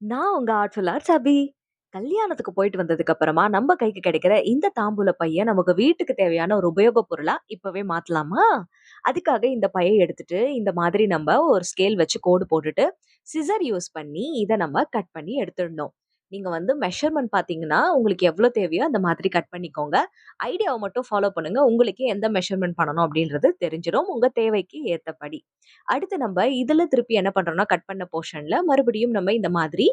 நான் உங்க artful arts அபி. கல்யாணத்துக்கு போயிட்டு வந்ததுக்கு அப்புறமா நம்ம கைக்கு கிடைக்கிற இந்த தாம்பூல பைய நமக்கு வீட்டுக்கு தேவையான ஒரு உபயோகப் பொருளா இப்பவே மாத்தலாமா? அதுக்காக இந்த பைய எடுத்துட்டு இந்த மாதிரி நம்ம ஒரு ஸ்கேல் வச்சு கோடு போட்டுட்டு, சிசர் யூஸ் பண்ணி இத நம்ம கட் பண்ணி எடுத்துடணும். நீங்க வந்து மெஷர்மென்ட் பார்த்தீங்கன்னா, உங்களுக்கு எவ்வளோ தேவையோ அந்த மாதிரி கட் பண்ணிக்கோங்க. ஐடியாவ மட்டும் ஃபாலோ பண்ணுங்க. உங்களுக்கு எந்த மெஷர்மென்ட் பண்ணணும் அப்படின்றது தெரிஞ்சிரும். உங்க தேவைக்கு ஏத்தபடி. அடுத்து நம்ம இதுல திருப்பி என்ன பண்றோம்னா, கட் பண்ண போர்ஷன்ல மறுபடியும் நம்ம இந்த மாதிரி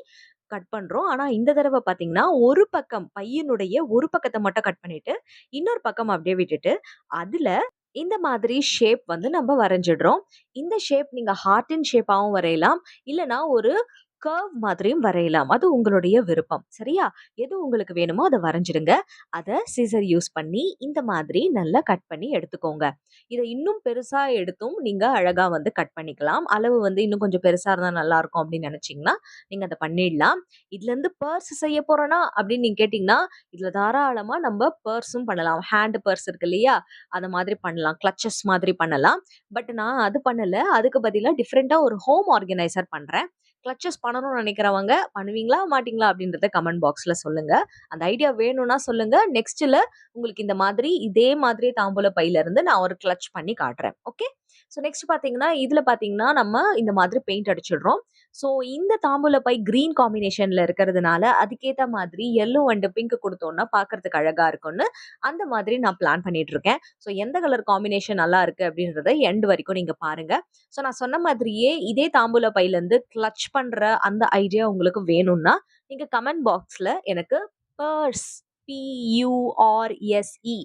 கட் பண்றோம். ஆனா இந்த தடவ பார்த்தீங்கன்னா, ஒரு பக்கம் பையினுடைய ஒரு பக்கத்த மட்டும் கட் பண்ணிட்டு, இன்னொரு பக்கம் அப்படியே விட்டுட்டு, அதுல இந்த மாதிரி ஷேப் வந்து நம்ம வரைஞ்சிடுறோம். இந்த ஷேப் நீங்க ஹார்ட்டின் ஷேப்பாவும் வரையலாம். இல்லன்னா ஒரு கர்வ் மாதிரியும் வரையலாம். அது உங்களுடைய விருப்பம். சரியா? எது உங்களுக்கு வேணுமோ அத வரைஞ்சிடுங்க. அத சிசர் யூஸ் பண்ணி இந்த மாதிரி நல்லா கட் பண்ணி எடுத்துக்கோங்க. இத இன்னும் பெருசா எடுத்தும் நீங்க அழகா வந்து கட் பண்ணிக்கலாம். அளவு வந்து இன்னும் கொஞ்சம் பெருசா இருந்தா நல்லாருக்கும் அப்படின்னு நெனச்சீங்கன்னா, நீங்க அத பண்ணிடலாம். இதுலருந்து பர்ஸ் செய்ய போறேனா அப்படின்னு நீங்க கேட்டீங்கன்னா, இதுல தாராளமா நம்ப பர்ஸும் பண்ணலாம். ஹேண்ட் பர்ஸ் இருக்கு இல்லையா? அந்த மாதிரி பண்ணலாம். கிளட்சஸ் மாதிரி பண்ணலாம். பட் நான் அது பண்ணல. அதுக்கு பதிலா டிஃபரெண்ட்டா ஒரு ஹோம் ஆர்கனைசர் பண்றேன். கிளட்சஸ் பண்ணணும்னு நினைக்கிறவங்க பண்ணுவீங்களா? மாட்டீங்களா? அப்படின்றத கமெண்ட் பாக்ஸ்ல சொல்லுங்க. அந்த ஐடியா வேணும்னா சொல்லுங்க. நெக்ஸ்ட்ல உங்களுக்கு இந்த மாதிரி இதே மாதிரி தாம்பூல பையில இருந்து நான் ஒரு கிளட்ச் பண்ணி காட்டுறேன். ஓகே. ஸோ நெக்ஸ்ட் பார்த்தீங்கன்னா, இதுல பார்த்தீங்கன்னா, நம்ம இந்த மாதிரி பெயிண்ட் அடிச்சிடுறோம். ஸோ இந்த தாம்பூல பை கிரீன் காம்பினேஷன்ல இருக்கிறதுனால, அதுக்கேத்த மாதிரி எல்லோ அண்ட் பிங்க் குடுத்தோம்னா பார்க்கறதுக்கு அழகா இருக்கும்னு, அந்த மாதிரி நான் பிளான் பண்ணிட்டு இருக்கேன். ஸோ எந்த கலர் காம்பினேஷன் நல்லா இருக்கு அப்படின்றத எண்ட் வரைக்கும் நீங்க பாருங்க. ஸோ நான் சொன்ன மாதிரியே இதே தாம்பூல பையிலேருந்து கிளட்ச் பண்ற அந்த ஐடியா உங்களுக்கு வேணும்னா, நீங்க கமெண்ட் பாக்ஸ்ல எனக்கு purse PURSE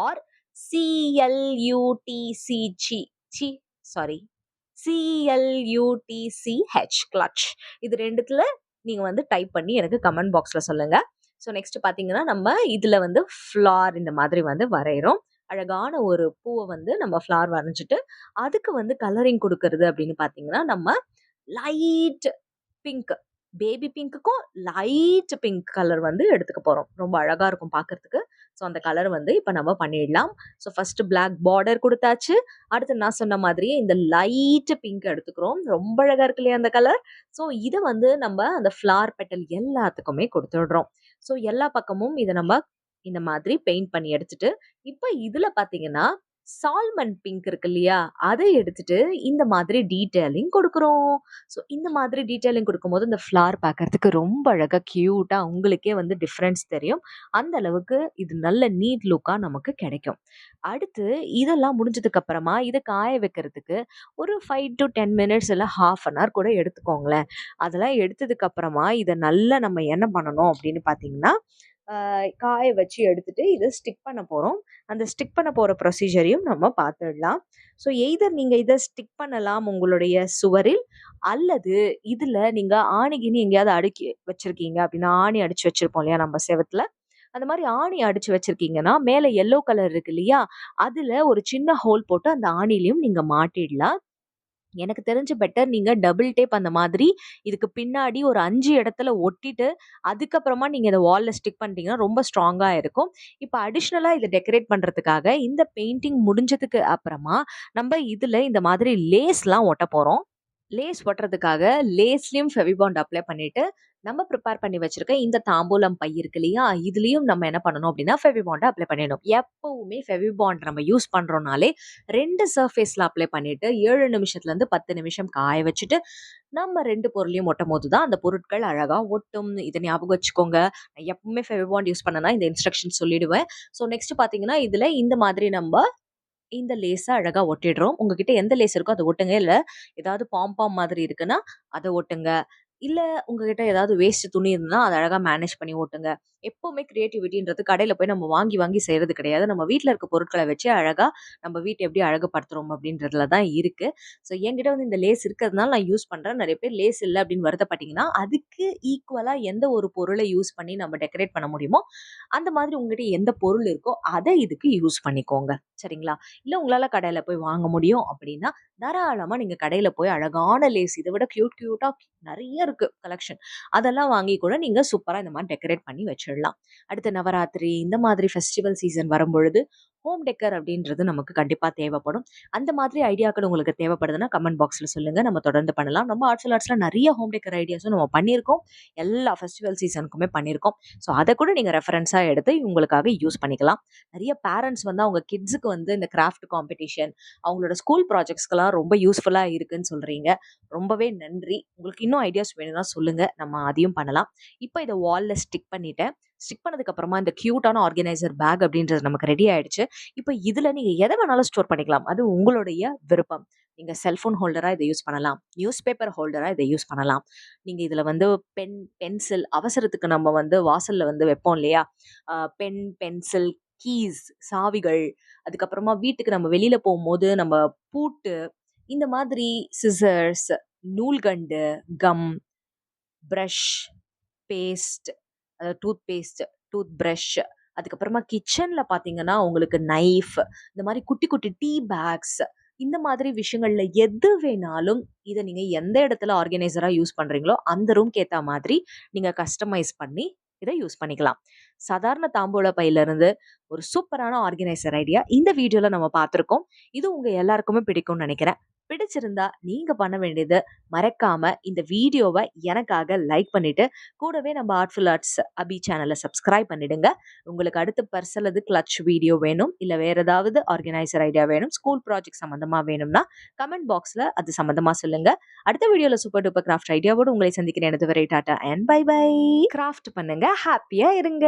or CLUTCH C sorry CLUTCH clutch இது 2த்துல நீங்க வந்து டைப் பண்ணி எனக்கு கமெண்ட் பாக்ஸ்ல சொல்லுங்க. ஸோ நெக்ஸ்ட் பார்த்தீங்கன்னா, நம்ம இதுல வந்து ஃப்ளார் இந்த மாதிரி வந்து வரையறோம். அழகான ஒரு பூவ வந்து நம்ம ஃப்ளார் வரைஞ்சுட்டு, அதுக்கு வந்து கலரிங் குடுக்கறது அப்படின்னு பார்த்தீங்கன்னா, நம்ம லைட் பிங்க் பேபி பிங்க்குக்கும் லைட் பிங்க் கலர் வந்து எடுத்துக்க போறோம். ரொம்ப அழகா இருக்கும் பார்க்கறதுக்கு. ஸோ அந்த கலர் வந்து இப்ப நம்ம பண்ணிடலாம். ஸோ ஃபர்ஸ்ட் பிளாக் பார்டர் குடுத்தாச்சு. அடுத்து நான் சொன்ன மாதிரியே இந்த லைட் பிங்க் எடுத்துக்கிறோம். ரொம்ப அழகா இருக்கு இல்லையா அந்த கலர்? ஸோ இத வந்து நம்ம அந்த ஃப்ளார் பெட்டல் எல்லாத்துக்குமே குடுத்துடுறோம். ஸோ எல்லா பக்கமும் இத நம்ம இந்த மாதிரி பெயிண்ட் பண்ணி எடுத்துட்டு, இப்ப இதுல பார்த்தீங்கன்னா, சால்மன் பிங்க் இருக்கு இல்லையா? அத எடுத்துட்டு இந்த மாதிரி டீட்டெயிலிங் குடுக்குறோம். ஸோ இந்த மாதிரி டீட்டெயிலிங் குடுக்கும்போது, இந்த ஃப்ளார் பார்க்கறதுக்கு ரொம்ப அழகா கியூட்டா உங்களுக்கே வந்து டிஃபரன்ஸ் தெரியும். அந்த அளவுக்கு இது நல்ல நீட் லுக்கா நமக்கு கிடைக்கும். அடுத்து இதெல்லாம் முடிஞ்சதுக்கு அப்புறமா, இத காய வைக்கிறதுக்கு ஒரு 5 டூ 10 மினிட்ஸ் இல்ல 1/2 அன் ஹவர் கூட எடுத்துக்கோங்களேன். அதெல்லாம் எடுத்ததுக்கு அப்புறமா, இத நல்லா நம்ம என்ன பண்ணணும் அப்படின்னு பார்த்தீங்கன்னா, காய வச்சு எடுத்துட்டு இத ஸ்டிக் பண்ண போறோம். அந்த ஸ்டிக் பண்ண போற ப்ரொசீஜரையும் நம்ம பார்த்துடலாம். ஸோ எய்தர் நீங்க இத ஸ்டிக் பண்ணலாம் உங்களுடைய சுவரில், அல்லது இதுல நீங்க ஆணி கீணி எங்கேயாவது அடுக்கி வச்சிருக்கீங்க அப்படின்னா, ஆணி அடிச்சு வச்சிருப்போம் இல்லையா நம்ம செவுத்துல. அந்த மாரி ஆணி அடிச்சு வச்சிருக்கீங்கன்னா, மேல எல்லோ கலர் இருக்கு இல்லையா? அதுல ஒரு சின்ன ஹோல் போட்டு அந்த ஆணிலயும் நீங்க மாட்டிடலாம். எனக்கு தெரிஞ்சு பெட்டர் நீங்க டபுள் டேப் அந்த மாதிரி இதுக்கு பின்னாடி ஒரு 5 இடத்துல ஒட்டிட்டு, அதுக்கப்புறமா நீங்க இத வால்ல ஸ்டிக் பண்ணிட்டீங்கன்னா, ரொம்ப ஸ்ட்ராங்கா இருக்கும். இப்ப அடிஷனலா இத டெக்கரேட் பண்றதுக்காக, இந்த பெயிண்டிங் முடிஞ்சதுக்கு அப்புறமா, நம்ப இதுல இந்த மாதிரி லேஸ்லாம் ஒட்டப் போறோம். லேஸ் ஒட்டுறதுக்காக லேஸ்லயும் ஃபெவிபாண்ட் அப்ளை பண்ணிட்டு, நம்ம ப்ரிப்பேர் பண்ணி வச்சிருக்க இந்த தாம்பூலம் பை இருக்கு இல்லையா? இதுலயும் நம்ம என்ன பண்ணணும் அப்டின்னா, ஃபெவிபாண்ட அப்ளை பண்ணிடணும். எப்பவுமே ஃபெவிபாண்ட் நம்ம யூஸ் பண்றோம்னாலே 2 சர்ஃபேஸ்ல அப்ளை பண்ணிட்டு 7 நிமிஷத்துலருந்து 10 நிமிஷம் காய வச்சுட்டு, நம்ம 2 பொருளையும் ஒட்டும்போது தான் அந்த பொருட்கள் அழகா ஒட்டும். இத ஞாபகம் வச்சுக்கோங்க. நான் எப்பவுமே ஃபெவிபாண்ட் யூஸ் பண்ணேன்னா இந்த இன்ஸ்ட்ரக்ஷன் சொல்லிடுவேன். ஸோ நெக்ஸ்ட் பார்த்தீங்கன்னா, இதுல இந்த மாதிரி நம்ப இந்த லேஸ அழகா ஒட்டிடுறோம். உங்ககிட்ட எந்த லேஸ் இருக்கோ அத ஒட்டுங்க. இல்ல ஏதாவது பாம் மாதிரி இருக்குன்னா, அத ஒட்டுங்க. இல்ல உங்ககிட்ட ஏதாவது வேஸ்ட் துணி இருந்ததுன்னா, அத அழகா மேனேஜ் பண்ணி ஒட்டுங்க. எப்பவுமே கிரியேட்டிவிட்டின்றது கடையில போய் நம்ம வாங்கி வாங்கி செய்றது கிடையாது. நம்ம வீட்ல இருக்க பொருட்கள வச்சு அழகா நம்ம வீட்ட எப்படி அழகுபடுத்துறோம் அப்படின்றதுல தான் இருக்கு. ஸோ என்கிட்ட வந்து இந்த லேஸ் இருக்கிறதுனால நான் யூஸ் பண்றேன். நெறைய பேர் லேஸ் இல்ல அப்படின்னு வருத்தப்பட்டீங்கன்னா, அதுக்கு ஈக்குவலா எந்த ஒரு பொருள யூஸ் பண்ணி நம்ம டெக்கரேட் பண்ண முடியுமோ, அந்த மாதிரி உங்ககிட்ட எந்த பொருள் இருக்கோ, அத இதுக்கு யூஸ் பண்ணிக்கோங்க. சரிங்களா? இல்ல உங்களால கடையில போய் வாங்க முடியும் அப்படின்னா, தாராளமா நீங்க கடையில போய் அழகான லேஸ் இத விட கியூட்டா நெறைய இருக்கு கலெக்ஷன். அதெல்லாம் வாங்கி கூட நீங்க சூப்பரா இந்த மாரி டெக்கரேட் பண்ணி வச்சிடலாம். அடுத்து நவராத்திரி இந்த மாதிரி ஃபெஸ்டிவல் சீசன் வரும்பொழுது, ஹோம் டெக்கர் அப்படின்றது நமக்கு கண்டிப்பா தேவைப்படும். அந்த மாதிரி ஐடியாக்கள் உங்களுக்கு தேவைப்படுதுன்னா கமெண்ட் பாக்ஸ்ல சொல்லுங்க. நம்ம தொடர்ந்து பண்ணலாம். நம்ம ஆர்ட்ஸ் ஆர்ட்ஸ்ல நிறைய ஹோம் டெக்கர் ஐடியாஸும் நம்ம பண்ணியிருக்கோம். எல்லா ஃபெஸ்டிவல் சீசனுக்குமே பண்ணியிருக்கோம். ஸோ அதை கூட நீங்க ரெஃபரன்ஸா எடுத்து உங்களுக்காக யூஸ் பண்ணிக்கலாம். நிறைய பேரண்ட்ஸ் வந்து அவங்க கிட்ஸுக்கு வந்து இந்த கிராஃப்ட் காம்படிஷன், அவங்களோட ஸ்கூல் ப்ராஜெக்ட்ஸ்க்கெல்லாம் ரொம்ப யூஸ்ஃபுல்லா இருக்குன்னு சொல்றீங்க. ரொம்பவே நன்றி. உங்களுக்கு இன்னும் ஐடியாஸ் வேணும்னா சொல்லுங்க. நம்ம அதையும் பண்ணலாம். இப்போ இதை வால்ல ஸ்டிக் பண்ணிட்டேன். ஸ்டிக் பண்ணதுக்கு அப்புறமா இந்த கியூட்டான ஆர்கனைசர் பேக் அப்படின்றது நமக்கு ரெடி ஆயிடுச்சு. இப்போ இதுல நீங்க எதை வேணாலும் ஸ்டோர் பண்ணிக்கலாம். அது உங்களுடைய விருப்பம். நீங்க செல்போன் ஹோல்டரா இதை யூஸ் பண்ணலாம். நியூஸ் பேப்பர் ஹோல்டரா இதை யூஸ் பண்ணலாம். நீங்க இதுல வந்து பென், பென்சில் அவசரத்துக்கு நம்ம வந்து வாசல்ல வந்து வைப்போம் இல்லையா? பென், பென்சில், கீஸ், சாவிகள், அதுக்கப்புறமா வீட்டுக்கு நம்ம வெளியில போகும்போது நம்ம பூட்டு, இந்த மாதிரி சிசர்ஸ், நூல்கண்டு, gum, brush, paste, toothpaste, toothbrush, அதுக்கப்புறமா கிச்சன்ல பார்த்தீங்கன்னா, உங்களுக்கு நைஃப், இந்த மாரி குட்டி, குட்டி டீ பேக்ஸ், இந்த மாதிரி விஷயங்கள்ல எது வேணாலும், இத நீங்க எந்த இடத்துல ஆர்கனைசரா யூஸ் பண்றீங்களோ, அந்த ரூம்க்கு ஏத்தா மாதிரி நீங்க கஸ்டமைஸ் பண்ணி இத யூஸ் பண்ணிக்கலாம். சாதாரண தாம்பூல பையிலிருந்து ஒரு சூப்பரான ஆர்கனைசர் ஐடியா இந்த வீடியோல நம்ம பார்த்திருக்கோம். இது உங்க எல்லாருக்குமே பிடிக்கும்னு நெனைக்கிறேன். பிடிச்சிருந்தா நீங்க பண்ண வேண்டியது, மறக்காம இந்த வீடியோவ எனக்காக லைக் பண்ணிட்டு, கூடவே நம்ம ஆர்ட்ஃபுல் ஆர்ட்ஸ் அபி சேனலை சப்ஸ்கிரைப் பண்ணிடுங்க. உங்களுக்கு அடுத்து பர்ஸ் அல்லது கிளட்ச் வீடியோ வேணும், இல்ல வேற ஏதாவது ஆர்கனைசர் ஐடியா வேணும், ஸ்கூல் ப்ராஜெக்ட் சம்பந்தமா வேணும்னா கமெண்ட் பாக்ஸ்ல அது சம்பந்தமா சொல்லுங்க. அடுத்த வீடியோல சூப்பர் டூப்பர் கிராஃப்ட் ஐடியாவோடு உங்களை சந்திக்கிறேன். அதுவரை tata and bye bye. Craft பண்ணுங்க, ஹாப்பியா இருங்க.